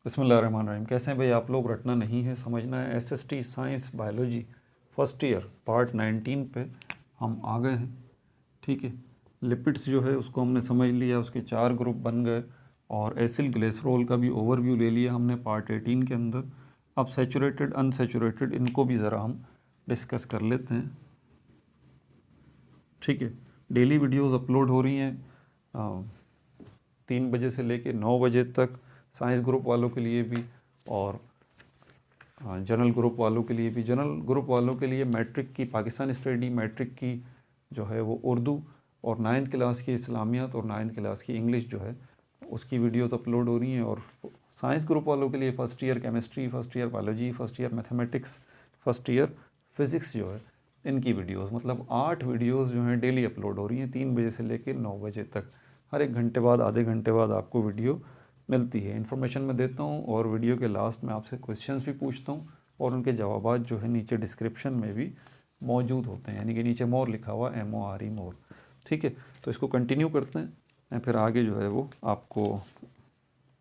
बिस्मिल्लाहिर्रहमानिर्रहीम। कैसे हैं भाई आप लोग? रटना नहीं है, समझना है। SST science biology first year part 19 पे हम आ गए हैं। ठीक है, लिपिड्स जो है उसको हमने समझ लिया, उसके 4 ग्रुप बन गए और एसिल ग्लिसरॉल का भी ओवरव्यू ले लिया हमने पार्ट 18 के अंदर। अब सैचुरेटेड अनसैचुरेटेड इनको भी ज़रा हम डिस्कस कर लेते हैं। ठीक है, डेली वीडियोस अपलोड हो रही हैं 3 बजे से लेके 9 बजे तक, साइंस ग्रुप वालों के लिए भी और जनरल ग्रुप वालों के लिए भी। जनरल ग्रुप वालों के लिए मैट्रिक की पाकिस्तान स्टडी, मैट्रिक की जो है वो उर्दू और 9th क्लास की इस्लामियात और 9th क्लास की इंग्लिश जो है उसकी वीडियोस अपलोड हो रही हैं। और साइंस ग्रुप वालों के लिए first year chemistry, first year biology, first year mathematics, first year physics जो है इनकी वीडियोस, मतलब 8 वीडियोस जो हैं डेली अपलोड हो रही हैं 3 बजे से लेकर 9 बजे तक। हर 1 घंटे बाद, आधे घंटे बाद आपको वीडियो मिलती है। इन्फॉर्मेशन मैं देता हूँ और वीडियो के लास्ट में आपसे क्वेश्चंस भी पूछता हूँ और उनके जवाबात जो है नीचे डिस्क्रिप्शन में भी मौजूद होते हैं, यानी कि नीचे मोर लिखा हुआ MORE मोर। ठीक है, तो इसको कंटिन्यू करते हैं। मैं फिर आगे जो है वो आपको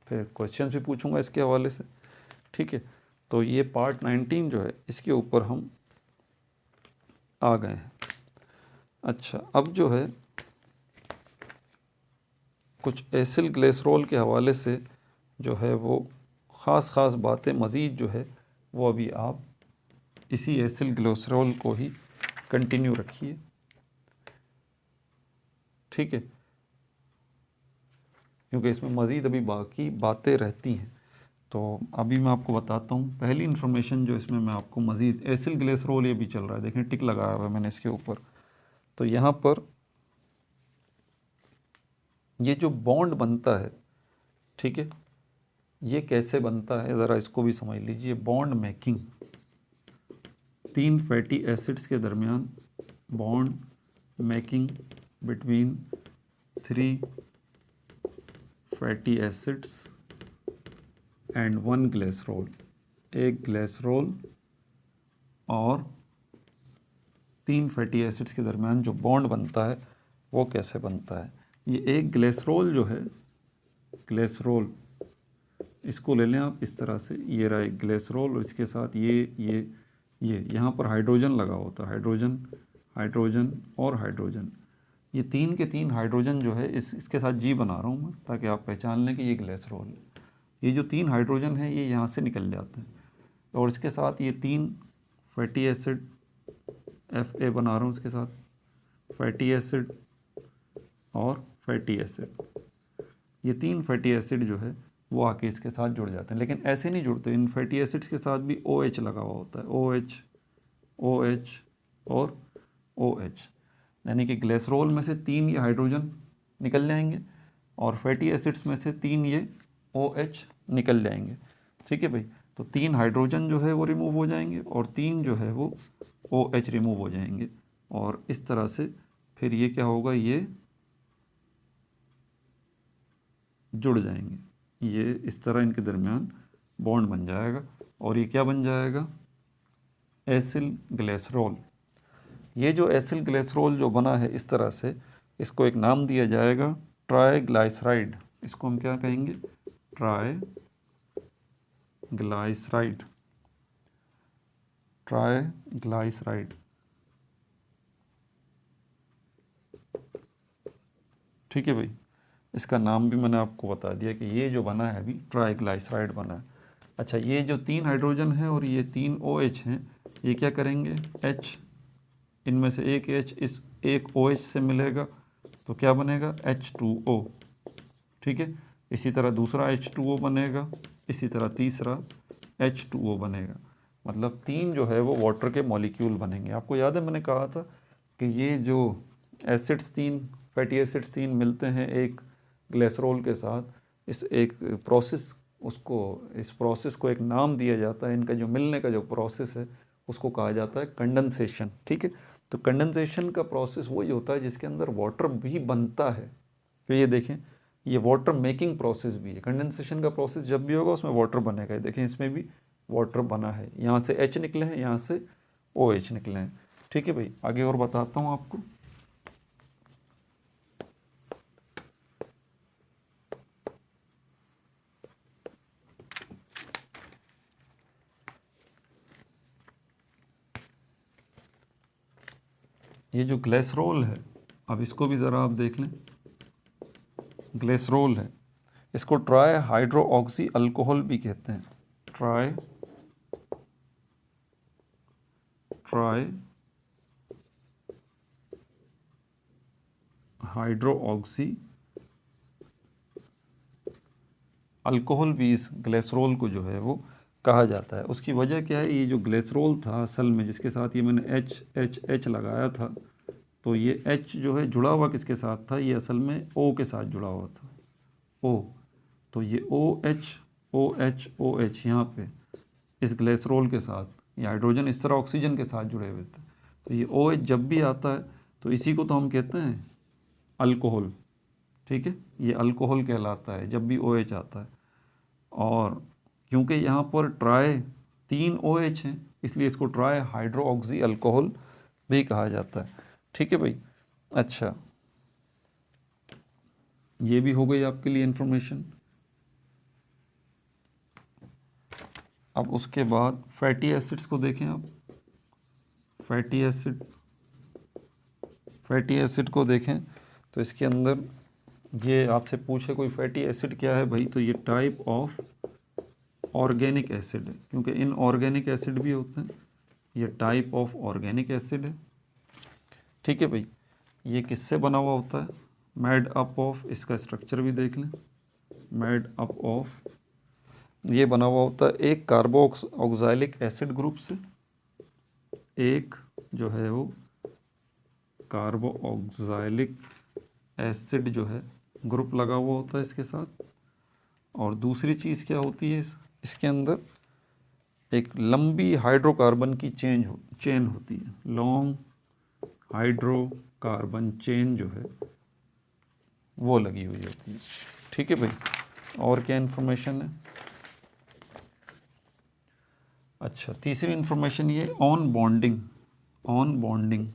फिर क्वेश्चन भी पूछूंगा इसके हवाले से। ठीक है, तो ये पार्ट 19 जो है इसके ऊपर हम आ गए हैं। अच्छा, अब जो है कुछ एसिल ग्लिसरॉल के हवाले से जो है वो ख़ास बातें मज़ीद जो है वो अभी आप इसी एसिल ग्लिसरॉल को ही कंटिन्यू रखिए। ठीक है, क्योंकि इसमें मज़ीद अभी बाकी बातें रहती हैं। तो अभी मैं आपको बताता हूँ पहली इन्फॉर्मेशन जो इसमें मैं आपको मज़ीद, एसिल ग्लिसरॉल ये भी चल रहा है, देखें टिक लगाया हुआ है मैंने इसके ऊपर। तो यहाँ पर ये जो बॉन्ड बनता है, ठीक है, ये कैसे बनता है ज़रा इसको भी समझ लीजिए। बॉन्ड मेकिंग, 3 फैटी एसिड्स के दरमियान bond making between 3 fatty acids and 1 glycerol. एक ग्लिसरॉल और 3 फैटी एसिड्स के दरमियान जो बॉन्ड बनता है वो कैसे बनता है। ये एक ग्लिसरॉल जो है, ग्लिसरॉल इसको ले लें आप इस तरह से, ये रहा एक ग्लिसरॉल और इसके साथ ये यहाँ पर हाइड्रोजन लगा होता है, हाइड्रोजन, हाइड्रोजन और हाइड्रोजन। ये 3 के 3 हाइड्रोजन जो है इसके साथ जी बना रहा हूँ मैं ताकि आप पहचान लें कि ये ग्लिसरॉल है। ये जो 3 हाइड्रोजन है ये यहाँ से निकल जाते हैं और इसके साथ ये 3 फैटी एसिड, Fa बना रहा हूँ इसके साथ, फैटी एसिड और फैटी एसिड। ये 3 फैटी एसिड जो है वो आके इसके साथ जुड़ जाते हैं, लेकिन ऐसे नहीं जुड़ते। इन फैटी एसिड्स के साथ भी OH लगा हुआ होता है, OH, OH और OH, यानी कि ग्लिसरॉल में से 3 ये हाइड्रोजन निकल जाएंगे और फैटी एसिड्स में से 3 ये OH निकल जाएंगे। ठीक है भाई, तो 3 हाइड्रोजन जो है वो रिमूव हो जाएंगे और 3 जो है वो OH रिमूव हो जाएंगे और इस तरह से फिर ये क्या होगा, ये जुड़ जाएंगे। ये इस तरह इनके दरमियान बॉन्ड बन जाएगा और ये क्या बन जाएगा, एसिल ग्लिसरॉल। ये जो एसिल ग्लिसरॉल जो बना है इस तरह से, इसको एक नाम दिया जाएगा ट्राइग्लाइसराइड। इसको हम क्या कहेंगे, ट्राइग्लाइसराइड, ट्राइग्लाइसराइड। ठीक है भाई, इसका नाम भी मैंने आपको बता दिया कि ये जो बना है अभी ट्राइग्लाइसराइड बना है। अच्छा, ये जो 3 हाइड्रोजन है और ये 3 OH हैं, ये क्या करेंगे, H, इनमें से एक H इस एक OH से मिलेगा तो क्या बनेगा, H2O। ठीक है, इसी तरह दूसरा H2O बनेगा, इसी तरह तीसरा H2O बनेगा। मतलब 3 जो है वो वाटर के मॉलिक्यूल बनेंगे। आपको याद है मैंने कहा था कि ये जो एसिड्स 3 फैटी एसिड्स 3 मिलते हैं एक ग्लिसरॉल के साथ, इस एक प्रोसेस, उसको, इस प्रोसेस को एक नाम दिया जाता है। इनका जो मिलने का जो प्रोसेस है उसको कहा जाता है कंडेंसेशन। ठीक है, तो कंडेंसेशन का प्रोसेस वही होता है जिसके अंदर वाटर भी बनता है। तो ये देखें, ये वाटर मेकिंग प्रोसेस भी है। कंडेंसेशन का प्रोसेस जब भी होगा उसमें वाटर बनेगा। देखें इसमें भी वाटर बना है, यहाँ से H निकले हैं, यहाँ से OH निकले हैं। ठीक है भाई, आगे और बताता हूँ आपको। ये जो ग्लिसरॉल है, अब इसको भी ज़रा आप देख लें। ग्लिसरॉल है, इसको ट्राई हाइड्रो ऑक्सी अल्कोहल भी कहते हैं। ट्राई हाइड्रो ऑक्सी अल्कोहल भी इस ग्लिसरॉल को जो है वो कहा जाता है। उसकी वजह क्या है, ये जो ग्लिसरॉल था असल में, जिसके साथ ये मैंने एच एच एच लगाया था, तो ये एच जो है जुड़ा हुआ किसके साथ था, ये असल में ओ के साथ जुड़ा हुआ था, ओ। तो ये ओ एच ओ एच यहाँ पे इस ग्लिसरॉल के साथ, ये हाइड्रोजन इस तरह ऑक्सीजन के साथ जुड़े हुए थे। तो ये ओ एच जब भी आता है तो इसी को तो हम कहते हैं अल्कोहल, ठीक है, ये अल्कोहल कहलाता है जब भी ओ एच आता है। और क्योंकि यहाँ पर ट्राई 3 OH हैं, इसलिए इसको ट्राई हाइड्रो ऑक्सी अल्कोहल भी कहा जाता है। ठीक है भाई। अच्छा, ये भी हो गई आपके लिए इंफॉर्मेशन। अब उसके बाद फैटी एसिड्स को देखें आप। फैटी एसिड को देखें तो इसके अंदर ये आपसे पूछे कोई फैटी एसिड क्या है भाई, तो ये टाइप ऑफ ऑर्गेनिक एसिड है, क्योंकि इनऑर्गेनिक एसिड भी होते हैं, ये टाइप ऑफ ऑर्गेनिक एसिड है। ठीक है भाई। ये किससे बना हुआ होता है, मेड अप ऑफ, इसका स्ट्रक्चर भी देख लें। मेड अप ऑफ, ये बना हुआ होता है एक कार्बोक्सिलिक एसिड ग्रुप से, एक जो है वो कार्बोक्सिलिक एसिड जो है ग्रुप लगा हुआ होता है इसके साथ। और दूसरी चीज़ क्या होती है, इसके अंदर एक लंबी हाइड्रोकार्बन की चेन होती है, लॉन्ग हाइड्रोकार्बन चेन जो है वो लगी हुई होती है। ठीक है भाई। और क्या इन्फॉर्मेशन है, अच्छा तीसरी इन्फॉर्मेशन ये ऑन बॉन्डिंग,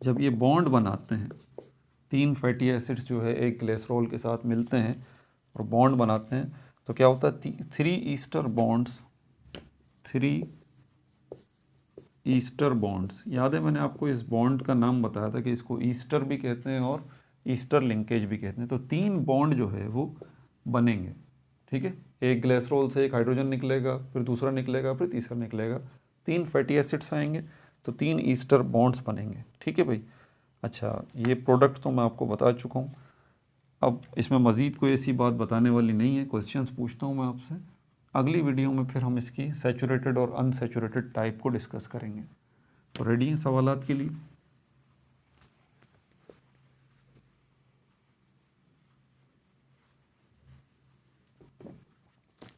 जब ये बॉन्ड बनाते हैं, 3 फैटी एसिड्स जो है एक ग्लिसरॉल के साथ मिलते हैं और बॉन्ड बनाते हैं, तो क्या होता है 3 ईस्टर बॉन्ड्स। याद है मैंने आपको इस बॉन्ड का नाम बताया था कि इसको ईस्टर भी कहते हैं और ईस्टर लिंकेज भी कहते हैं। तो 3 बॉन्ड जो है वो बनेंगे। ठीक है, एक ग्लिसरॉल से एक हाइड्रोजन निकलेगा, फिर दूसरा निकलेगा, फिर तीसरा निकलेगा, 3 फैटी एसिड्स आएंगे, तो 3 ईस्टर बॉन्ड्स बनेंगे। ठीक है भाई। अच्छा, ये प्रोडक्ट तो मैं आपको बता चुका हूँ। अब इसमें मज़ीद कोई ऐसी बात बताने वाली नहीं है, क्वेश्चंस पूछता हूँ मैं आपसे। अगली वीडियो में फिर हम इसकी सैचुरेटेड और अनसैचुरेटेड टाइप को डिस्कस करेंगे। तो रेडी हैं सवालात के लिए?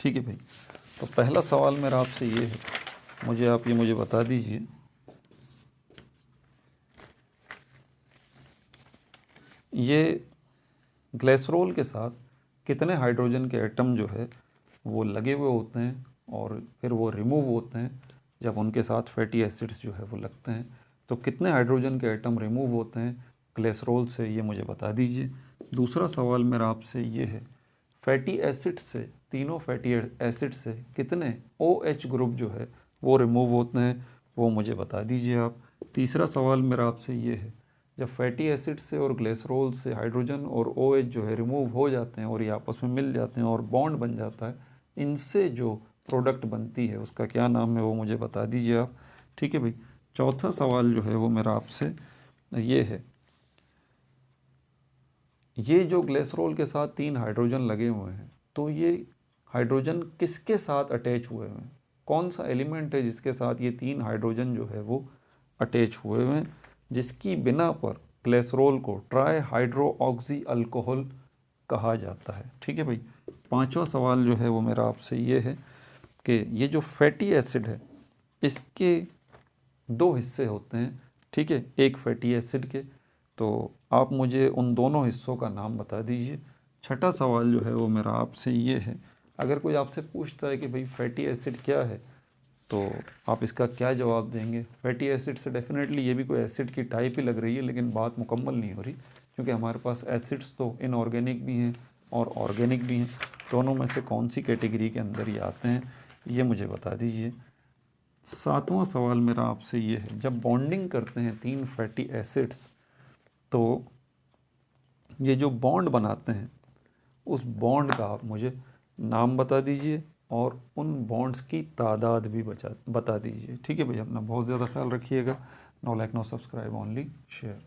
ठीक है भाई। तो पहला सवाल मेरा आपसे ये है, मुझे बता दीजिए, ये ग्लिसरॉल के साथ कितने हाइड्रोजन के एटम जो है वो लगे हुए होते हैं और फिर वो रिमूव होते हैं जब उनके साथ फैटी एसिड्स जो है वो लगते हैं। तो कितने हाइड्रोजन के एटम रिमूव होते हैं ग्लिसरॉल से, ये मुझे बता दीजिए। दूसरा सवाल मेरा आपसे ये है, फैटी एसिड से, तीनों फैटी एसिड से कितने OH ग्रुप जो है वो रिमूव होते हैं, वो मुझे बता दीजिए आप। तीसरा सवाल मेरा आपसे ये है, जब फैटी एसिड से और ग्लिसरॉल से हाइड्रोजन और OH जो है रिमूव हो जाते हैं और ये आपस में मिल जाते हैं और बॉन्ड बन जाता है, इनसे जो प्रोडक्ट बनती है उसका क्या नाम है, वो मुझे बता दीजिए आप। ठीक है भाई। चौथा सवाल जो है वो मेरा आपसे ये है, ये जो ग्लिसरॉल के साथ 3 हाइड्रोजन लगे हुए हैं, तो ये हाइड्रोजन किसके साथ अटैच हुए हुए हैं, कौन सा एलिमेंट है जिसके साथ ये 3 हाइड्रोजन जो है वो अटैच हुए हुए हैं, जिसकी बिना पर ग्लिसरॉल को ट्राई हाइड्रो ऑक्सी अल्कोहल कहा जाता है। ठीक है भाई। पांचवा सवाल जो है वो मेरा आपसे ये है कि ये जो फैटी एसिड है इसके 2 हिस्से होते हैं। ठीक है, एक फैटी एसिड के, तो आप मुझे उन दोनों हिस्सों का नाम बता दीजिए। छठा सवाल जो है वो मेरा आपसे ये है, अगर कोई आपसे पूछता है कि भाई फैटी एसिड क्या है, तो आप इसका क्या जवाब देंगे? फैटी एसिड से डेफिनेटली ये भी कोई एसिड की टाइप ही लग रही है, लेकिन बात मुकम्मल नहीं हो रही, क्योंकि हमारे पास एसिड्स तो इनऑर्गेनिक भी हैं और ऑर्गेनिक भी हैं। दोनों में से कौन सी कैटेगरी के अंदर ये आते हैं, ये मुझे बता दीजिए। 7वां सवाल मेरा आपसे ये है, जब बॉन्डिंग करते हैं 3 फैटी एसिड्स तो ये जो बॉन्ड बनाते हैं उस बॉन्ड का आप मुझे नाम बता दीजिए और उन बॉन्ड्स की तादाद भी बता दीजिए। ठीक है भैया, अपना बहुत ज़्यादा ख्याल रखिएगा। No like no subscribe, only share.